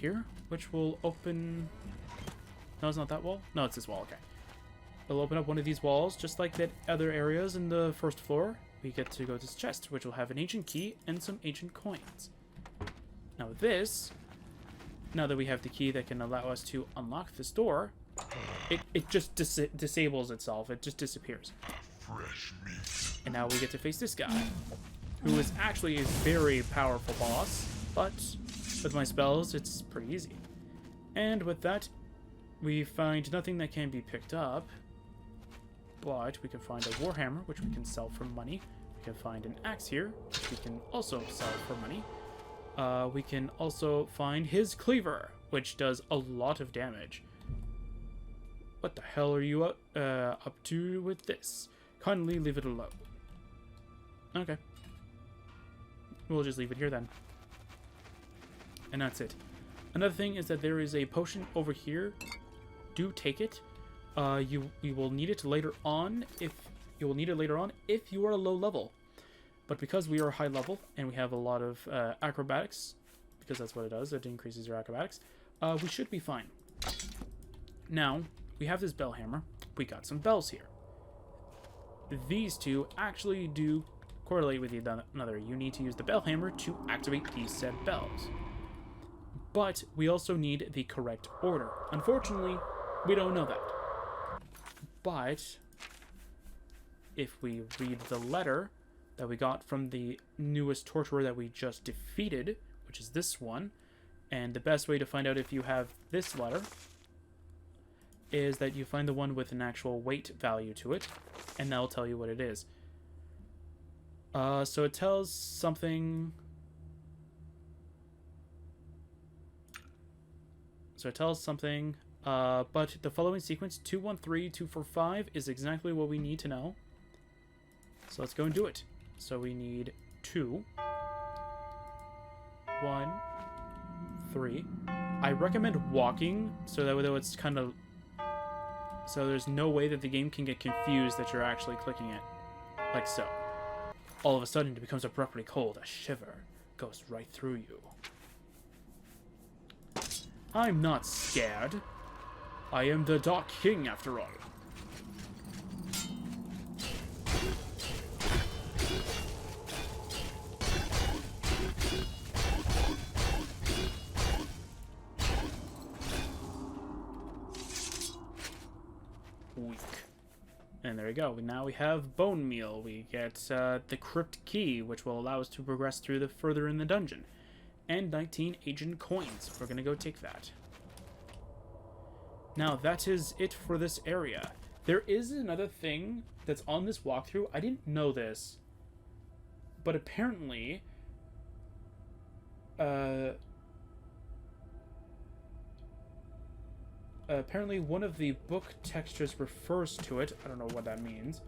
here, which will open... No, it's not that wall? No, it's this wall, okay. It'll open up one of these walls, just like that other areas in the first floor. We get to go to this chest, which will have an ancient key and some ancient coins. Now this, now that we have the key that can allow us to unlock this door, it just disables itself. It just disappears. Fresh meat. And now we get to face this guy, who is actually a very powerful boss, but with my spells, it's pretty easy. And with that, we find nothing that can be picked up, but we can find a warhammer, which we can sell for money. We can find an axe here, which we can also sell for money. We can also find his cleaver, which does a lot of damage. What the hell are you up to with this? Kindly leave it alone. Okay. We'll just leave it here then. And that's it. Another thing is that there is a potion over here. Do take it. You will need it later on if you are a low level. But because we are high level and we have a lot of acrobatics, because that's what it does, it increases your acrobatics, we should be fine. Now, we have this bell hammer. We got some bells here. These two actually do correlate with another. You need to use the bell hammer to activate these said bells. But we also need the correct order. Unfortunately, we don't know that. But if we read the letter that we got from the newest torturer that we just defeated, which is this one, and the best way to find out if you have this letter is that you find the one with an actual weight value to it, and that'll tell you what it is. So it tells something... but the following sequence, 213, 245, is exactly what we need to know. So let's go and do it. So we need 2, 1, 3. I recommend walking, so that way it's kind of... So there's no way that the game can get confused that you're actually clicking it. Like so. All of a sudden, it becomes abruptly cold. A shiver goes right through you. I'm not scared. I am the Dark King, after all. Weak. And there we go. Now we have bone meal. We get the crypt key, which will allow us to progress through the further in the dungeon. And 19 agent coins. We're gonna go take that. Now, that is it for this area. There is another thing that's on this walkthrough. I didn't know this, but apparently, one of the book textures refers to it. I don't know what that means.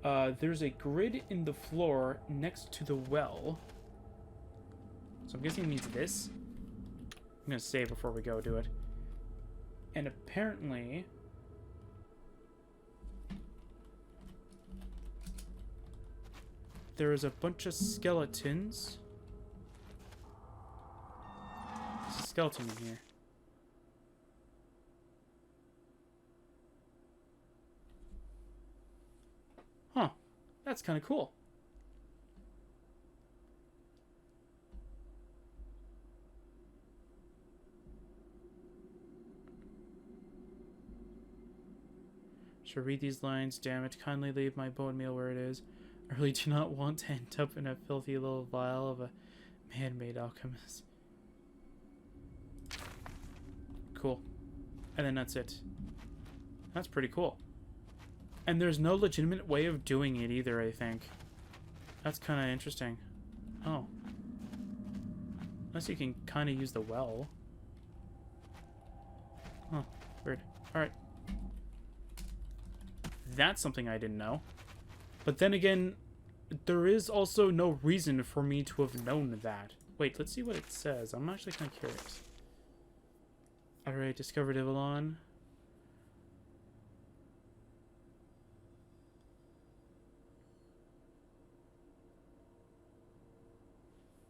There's a grid in the floor next to the well. So I'm guessing it means this. I'm going to save before we go do it. And apparently... there is a bunch of skeletons. There's a skeleton in here. Huh. That's kind of cool. Should read these lines. Damn it. Kindly leave my bone meal where it is. I really do not want to end up in a filthy little vial of a man-made alchemist. Cool. And then that's it. That's pretty cool. And there's no legitimate way of doing it either, I think. That's kind of interesting. Oh. Unless you can kind of use the well. Huh. Weird. Alright. That's something I didn't know. But then again, there is also no reason for me to have known that. Wait, let's see what it says. I'm actually kind of curious. Alright, discovered Ivellon.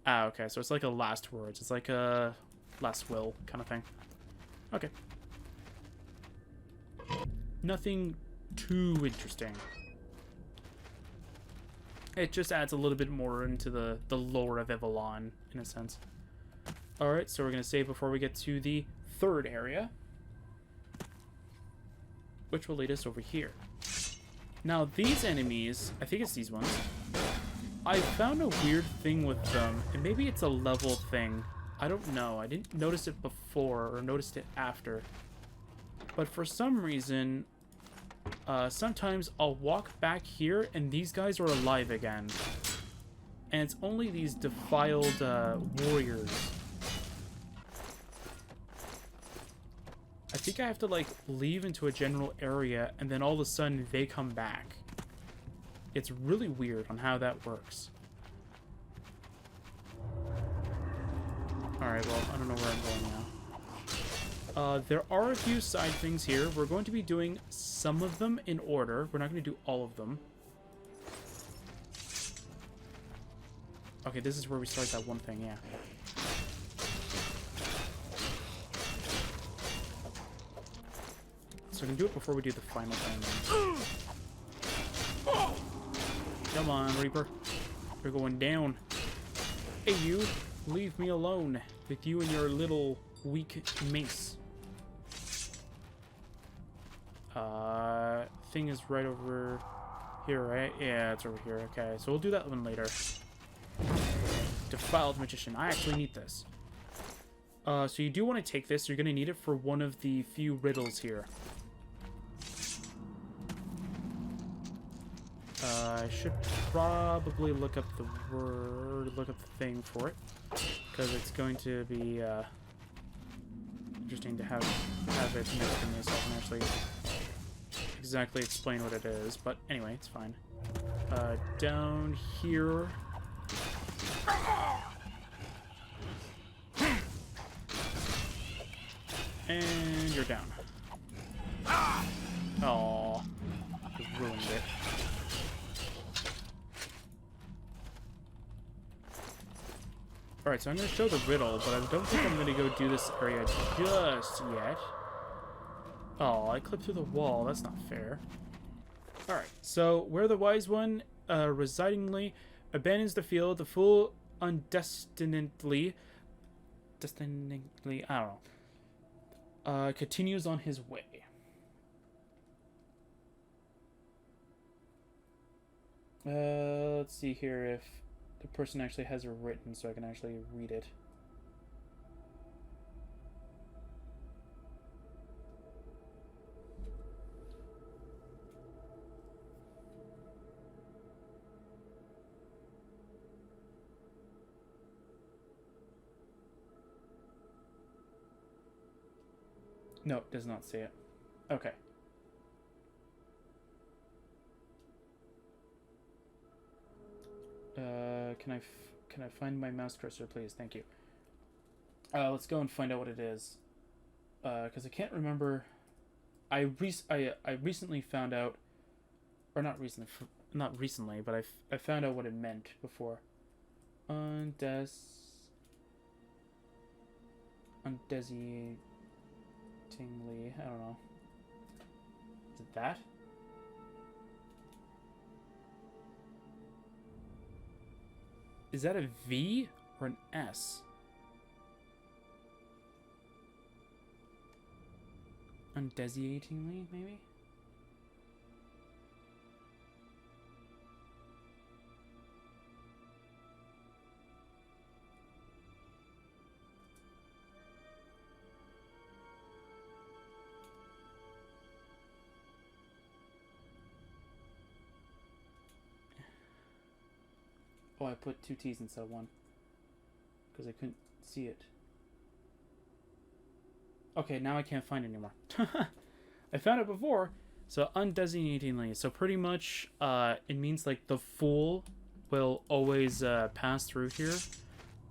Ah, okay, so it's like a last words. It's like a... less will kind of thing. Okay. Nothing too interesting. It just adds a little bit more into the lore of Ivellon, in a sense. Alright, so we're going to save before we get to the third area, which will lead us over here. Now, these enemies, I think it's these ones, I found a weird thing with them, and maybe it's a level thing. I don't know. I didn't notice it before, or noticed it after. But for some reason, sometimes I'll walk back here, and these guys are alive again. And it's only these defiled warriors. I think I have to, like, leave into a general area, and then all of a sudden they come back. It's really weird on how that works. Alright, well, I don't know where I'm going now. There are a few side things here. We're going to be doing some of them in order. We're not going to do all of them. Okay, this is where we start that one thing, yeah. So we can do it before we do the final thing. Come on, Reaper. You're going down. Hey, you. Leave me alone with you and your little weak mace. Thing is right over here, right? Yeah, it's over here. Okay, so we'll do that one later. Defiled Magician. I actually need this. So you do want to take this. You're going to need it for one of the few riddles here. I should probably look up the word, look up the thing for it, because it's going to be interesting to have it next to me so I can actually exactly explain what it is. But anyway, it's fine. Down here. And you're down. Aww. You ruined it. Alright, so I'm going to show the riddle, but I don't think I'm going to go do this area just yet. Oh, I clipped through the wall. That's not fair. Alright, so where the wise one residingly abandons the field, the fool undestinedly, I don't know, continues on his way. Let's see here if the person actually has it written so I can actually read it. No, it does not say it. Okay. Can I find my mouse cursor, please? Thank you. Let's go and find out what it is. Because I can't remember. I recently found out, or not recently, but I found out what it meant before. Undesiatingly, I don't know. Is it that? Is that a V or an S? Undesiatingly, maybe? Oh, I put 2 T's instead of 1. Because I couldn't see it. Okay, now I can't find it anymore. I found it before. So, undesignatingly. So, pretty much, it means, like, the fool will always pass through here,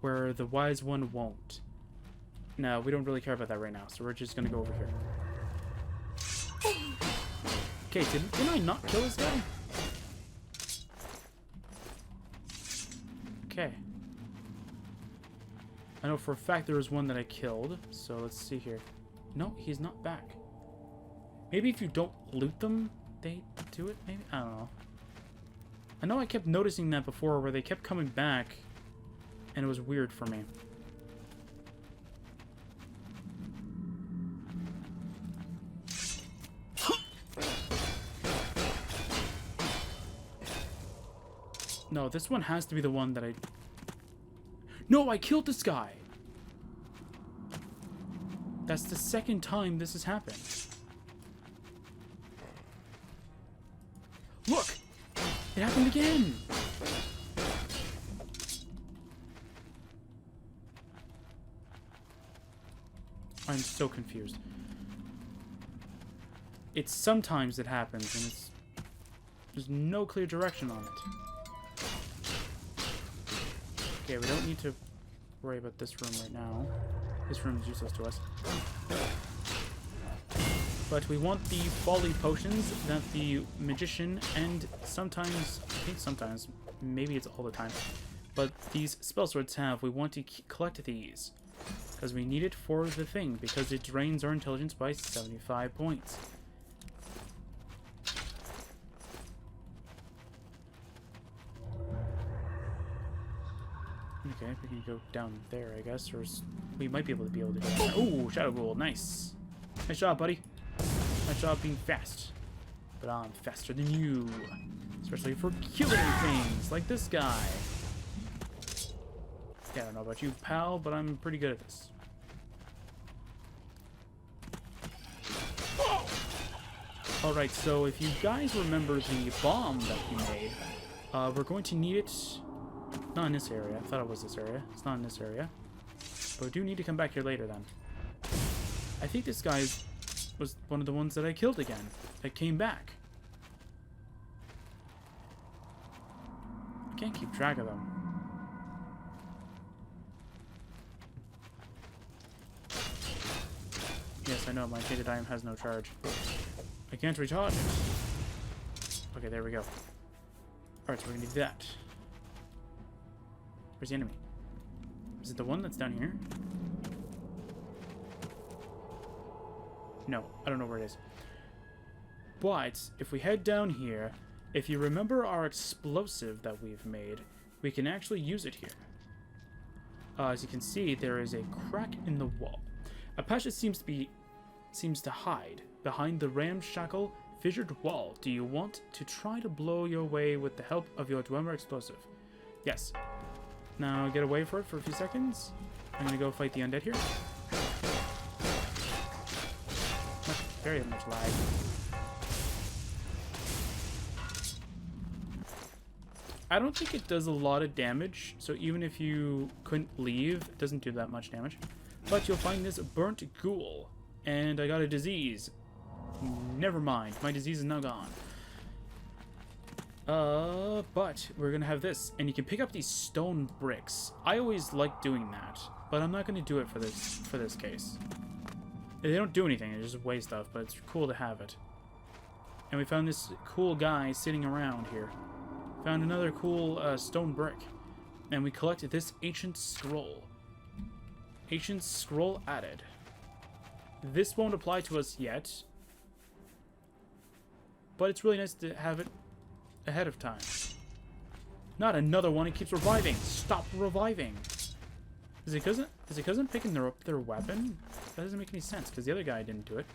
where the wise one won't. No, we don't really care about that right now, so we're just gonna go over here. Okay, didn't I not kill this guy? Okay. I know for a fact there was one that I killed. So let's see here. No, he's not back. Maybe if you don't loot them, they do it, maybe? I don't know. I know I kept noticing that before where they kept coming back, and it was weird for me. No, this one has to be the one that I... No, I killed this guy! That's the second time this has happened. Look! It happened again! I'm so confused. It's sometimes it happens, and it's... There's no clear direction on it. Okay, we don't need to worry about this room right now. This room is useless to us. But we want the folly potions that the magician and sometimes, I think sometimes, maybe it's all the time, but these spell swords have. We want to collect these because we need it for the thing, because it drains our intelligence by 75 points. Okay, we can go down there, I guess, or we might be able to go down there. Ooh, Shadow Ghoul, nice. Nice job, buddy. Nice job being fast. But I'm faster than you. Especially for killing things, like this guy. Yeah, I don't know about you, pal, but I'm pretty good at this. Alright, so if you guys remember the bomb that we made, we're going to need it... Not in this area. I thought it was this area. It's not in this area. But we do need to come back here later then. I think this guy was one of the ones that I killed again. That came back. I can't keep track of them. Yes, I know. My Tainted Iron has no charge. I can't recharge it. Okay, there we go. Alright, so we're gonna do that. Where's the enemy? Is it the one that's down here? No, I don't know where it is. But, if we head down here, if you remember our explosive that we've made, we can actually use it here. As you can see, there is a crack in the wall. A passage seems to hide behind the ramshackle, fissured wall. Do you want to try to blow your way with the help of your Dwemer explosive? Yes. Now get away for it for a few seconds. I'm gonna go fight the undead here. Very much lag. I don't think it does a lot of damage, so even if you couldn't leave, it doesn't do that much damage. But you'll find this burnt ghoul, and I got a disease. Never mind, my disease is now gone. But we're gonna have this, and you can pick up these stone bricks. I always like doing that, but I'm not gonna do it for this case. They don't do anything; they just weigh stuff, but it's cool to have it. And we found this cool guy sitting around here. Found another cool stone brick, and we collected this ancient scroll. Ancient scroll added. This won't apply to us yet, but it's really nice to have it ahead of time. Not another one. It keeps reviving. Stop reviving. Is it because I'm picking up their weapon? That doesn't make any sense because the other guy didn't do it.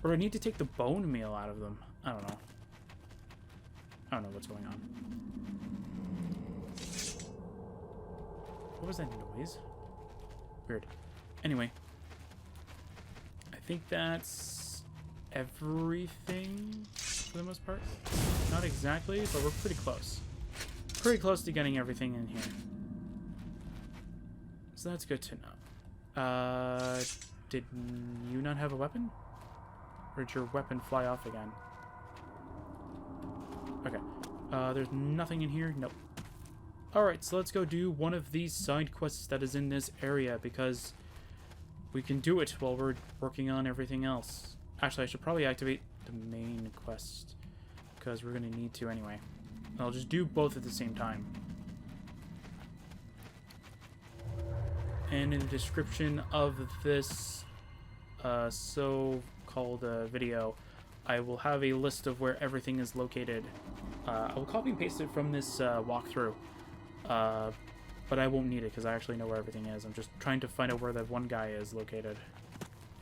Or I need to take the bone meal out of them. I don't know. I don't know what's going on. What was that noise? Weird. Anyway. I think that's everything for the most part. Not exactly, but we're pretty close. Pretty close to getting everything in here. So that's good to know. Did you not have a weapon? Or did your weapon fly off again? Okay. There's nothing in here? Nope. Alright, so let's go do one of these side quests that is in this area, because we can do it while we're working on everything else. Actually, I should probably activate the main quest, because we're going to need to anyway. I'll just do both at the same time. And in the description of this so-called video, I will have a list of where everything is located. I will copy and paste it from this walkthrough, but I won't need it because I actually know where everything is. I'm just trying to find out where that one guy is located.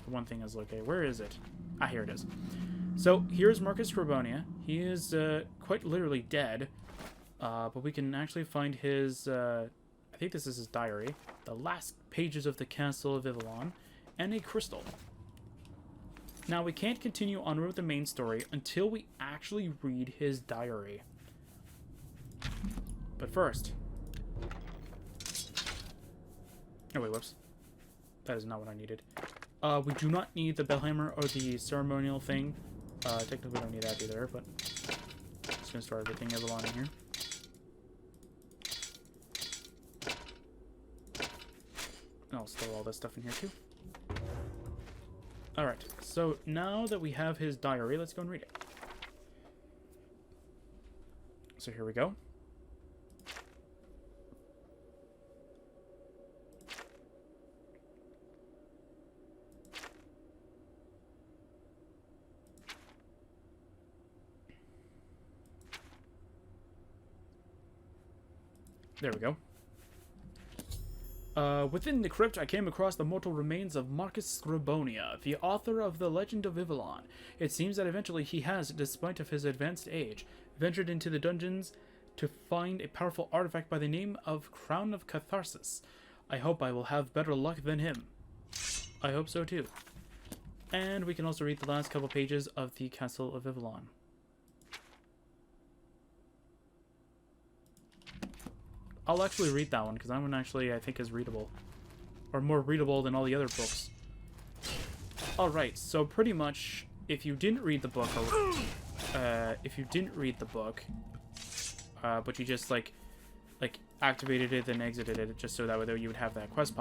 The one thing is located. Where is it? Ah, here it is. So here's Marcus Scribonia. He is quite literally dead, but we can actually find his, I think this is his diary, the last pages of the Castle of Ivellon, and a crystal. Now, we can't continue onward with the main story until we actually read his diary. But first... Oh, wait, whoops. That is not what I needed. We do not need the bellhammer or the ceremonial thing. Technically, we don't need that either, but... I'm just going to store everything Ivellon in here. And I'll store all this stuff in here, too. Alright, so now that we have his diary, let's go and read it. So here we go. There we go. Within the crypt, I came across the mortal remains of Marcus Scribonia, the author of the Legend of Ivellon. It seems that eventually he has, despite of his advanced age, ventured into the dungeons to find a powerful artifact by the name of Crown of Catharsis. I hope I will have better luck than him. I hope so too. And we can also read the last couple pages of the Castle of Ivellon. I'll actually read that one, because that one actually, I think, is readable. Or more readable than all the other books. Alright, so pretty much, if you didn't read the book, but you just, like, activated it and exited it, just so that way you would have that quest pop